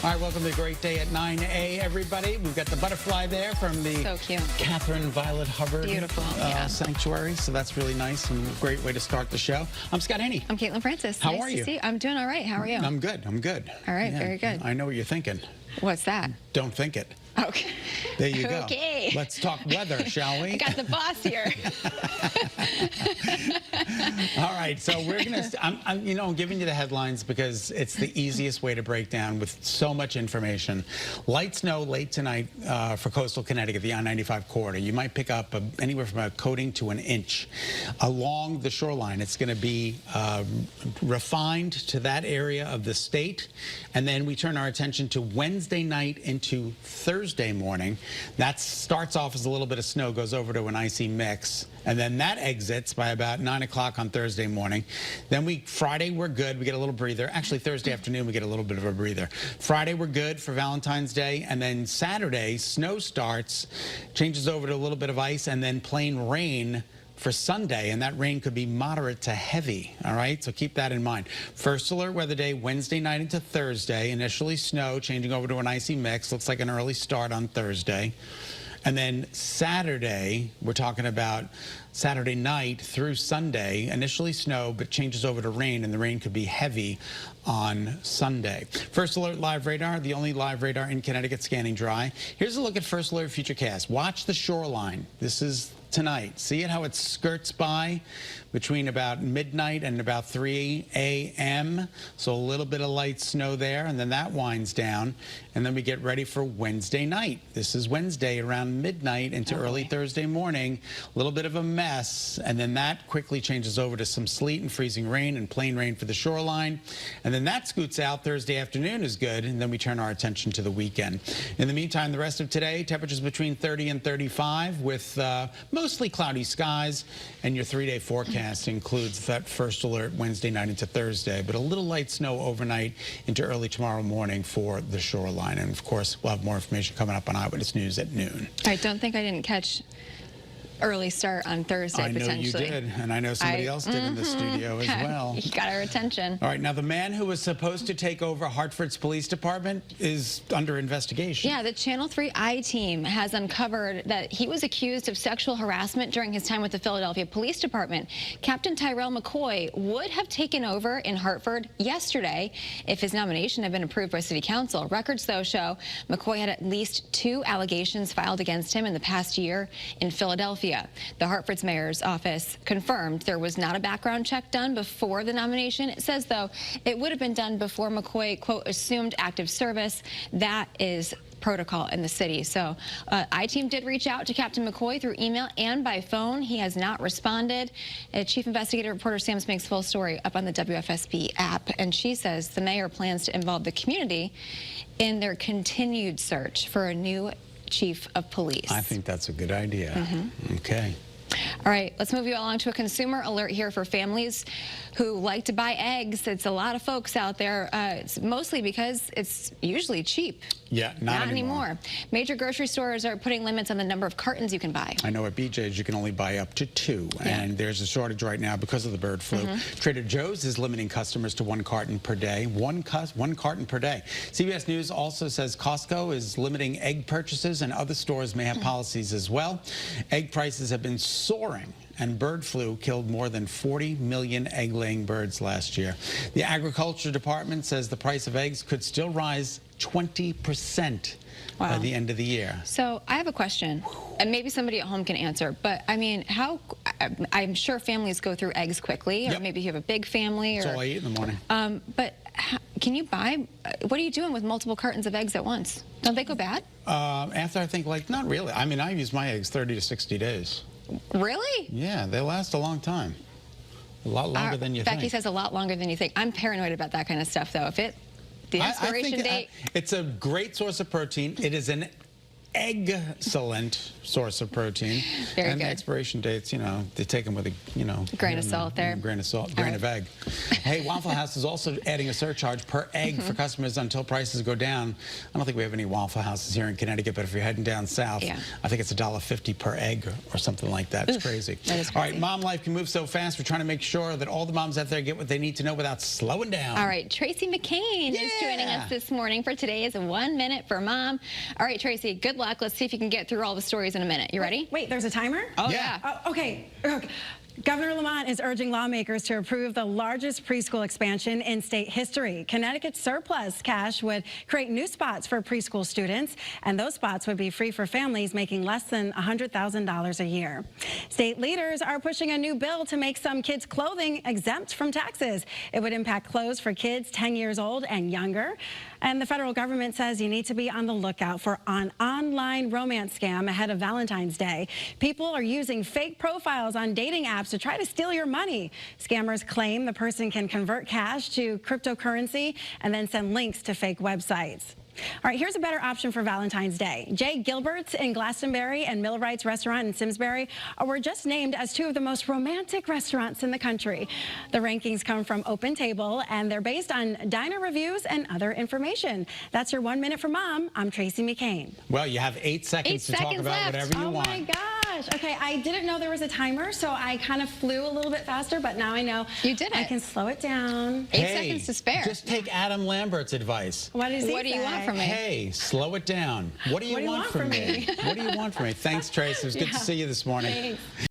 All right, welcome to Great Day at 9A, everybody. We've got the butterfly there from the Catherine Violet Hubbard Sanctuary. So that's really nice and a great way to start the show. I'm Scott. I'm Caitlin Francis. How nice are you? To see you? I'm doing all right. How are you? I'm good. I'm good. All right, very good. I know what you're thinking. What's that? Don't think it. Okay. There you go. Okay. Let's talk weather, shall we? I got the boss here. All right, so we're gonna. I'm giving you the headlines because it's the easiest way to break down with so much information. Light snow late tonight for coastal Connecticut, the I-95 corridor. You might pick up anywhere from a coating to an inch along the shoreline. It's going to be refined to that area of the state, and then we turn our attention to Wednesday night into Thursday morning. That starts off as a little bit of snow, goes over to an icy mix, and then that exits by about 9 o'clock on Thursday morning. Then Friday we're good. We get a little breather. Actually, Thursday afternoon we get a little bit of a breather. Friday we're good for Valentine's Day, and then Saturday snow starts, changes over to a little bit of ice, and then plain rain for Sunday, and that rain could be moderate to heavy, all right? So keep that in mind. First alert weather day, Wednesday night into Thursday. Initially snow, changing over to an icy mix. Looks like an early start on Thursday. And then Saturday, we're talking about Saturday night through Sunday. Initially snow, but changes over to rain, and the rain could be heavy on Sunday. First alert live radar, the only live radar in Connecticut scanning dry. Here's a look at first alert futurecast. Watch the shoreline. This is tonight. See it how it skirts by between about midnight and about 3 a.m. So a little bit of light snow there, and then that winds down, and then we get ready for Wednesday night. This is Wednesday around midnight into early Thursday morning. A little bit of a mess, and then that quickly changes over to some sleet and freezing rain and plain rain for the shoreline, and then that scoots out. Thursday afternoon is good, and then we turn our attention to the weekend. In the meantime, the rest of today, temperatures between 30 and 35 with mostly cloudy skies, and your 3-day forecast includes that first alert Wednesday night into Thursday, but a little light snow overnight into early tomorrow morning for the shoreline. And of course, we'll have more information coming up on Eyewitness News at noon. I don't think I didn't catch early start on Thursday, potentially. I know you did, and I know somebody else did in the studio as well. You got our attention. All right, now the man who was supposed to take over Hartford's police department is under investigation. Yeah, the Channel 3 I-team has uncovered that he was accused of sexual harassment during his time with the Philadelphia Police Department. Captain Tyrell McCoy would have taken over in Hartford yesterday if his nomination had been approved by City Council. Records, though, show McCoy had at least 2 allegations filed against him in the past year in Philadelphia. The Hartford's mayor's office confirmed there was not a background check done before the nomination. It says, though, it would have been done before McCoy, quote, assumed active service. That is protocol in the city. So I-team did reach out to Captain McCoy through email and by phone. He has not responded. Chief Investigative Reporter Sam Smink's full story up on the WFSB app, and she says the mayor plans to involve the community in their continued search for a new chief of police. I think that's a good idea. Okay. All right, let's move you along to a consumer alert here for families who like to buy eggs. It's a lot of folks out there. It's mostly because it's usually cheap. Yeah, not anymore. Major grocery stores are putting limits on the number of cartons you can buy. I know at BJ's you can only buy up to 2, and there's a shortage right now because of the bird flu. Trader Joe's is limiting customers to 1 carton per day. One carton per day. CBS News also says Costco is limiting egg purchases, and other stores may have policies as well. Egg prices have been soaring, and bird flu killed more than 40 million egg-laying birds last year. The Agriculture Department says the price of eggs could still rise 20% by the end of the year. So I have a question, and maybe somebody at home can answer, but I mean, I'm sure families go through eggs quickly, or maybe you have a big family. That's all I eat in the morning. But can you buy, what are you doing with multiple cartons of eggs at once? Don't they go bad? After I think, not really. I mean, I use my eggs 30 to 60 days. Really? Yeah, they last a long time. A lot longer than you think. Becky says a lot longer than you think. I'm paranoid about that kind of stuff, though. The expiration date. It's a great source of protein. It is an excellent source of protein. Very and good. the expiration dates, you know, they take them with a, grain of salt there. Grain of salt, grain of egg. Hey, Waffle House is also adding a surcharge per egg for customers until prices go down. I don't think we have any Waffle Houses here in Connecticut, but if you're heading down south, I think it's $1.50 per egg or something like that. It's crazy. That is crazy. All right, mom life can move so fast. We're trying to make sure that all the moms out there get what they need to know without slowing down. All right, Tracy McCain is joining us this morning for today's 1 Minute for Mom. All right, Tracy, good luck. Let's see if you can get through all the stories in a minute. You ready? Wait, there's a timer? Oh, yeah. Oh, okay. Governor Lamont is urging lawmakers to approve the largest preschool expansion in state history. Connecticut's surplus cash would create new spots for preschool students, and those spots would be free for families making less than $100,000 a year. State leaders are pushing a new bill to make some kids' clothing exempt from taxes. It would impact clothes for kids 10 years old and younger. And the federal government says you need to be on the lookout for an online romance scam ahead of Valentine's Day. People are using fake profiles on dating apps to try to steal your money. Scammers claim the person can convert cash to cryptocurrency and then send links to fake websites. All right, here's a better option for Valentine's Day. Jay Gilbert's in Glastonbury and Millwright's restaurant in Simsbury were just named as two of the most romantic restaurants in the country. The rankings come from Open Table, and they're based on diner reviews and other information. That's your 1 Minute for Mom. I'm Tracy McCain. Well, you have 8 seconds to talk about whatever you want. Oh, my gosh. Okay, I didn't know there was a timer, so I kind of flew a little bit faster, but now I know you did it. I can slow it down. 8 seconds to spare. Just take Adam Lambert's advice. What does he What do you say? want from me? Hey, slow it down. What do you want from me? What do you want from me? Thanks, Trace. It was good to see you this morning. Thanks.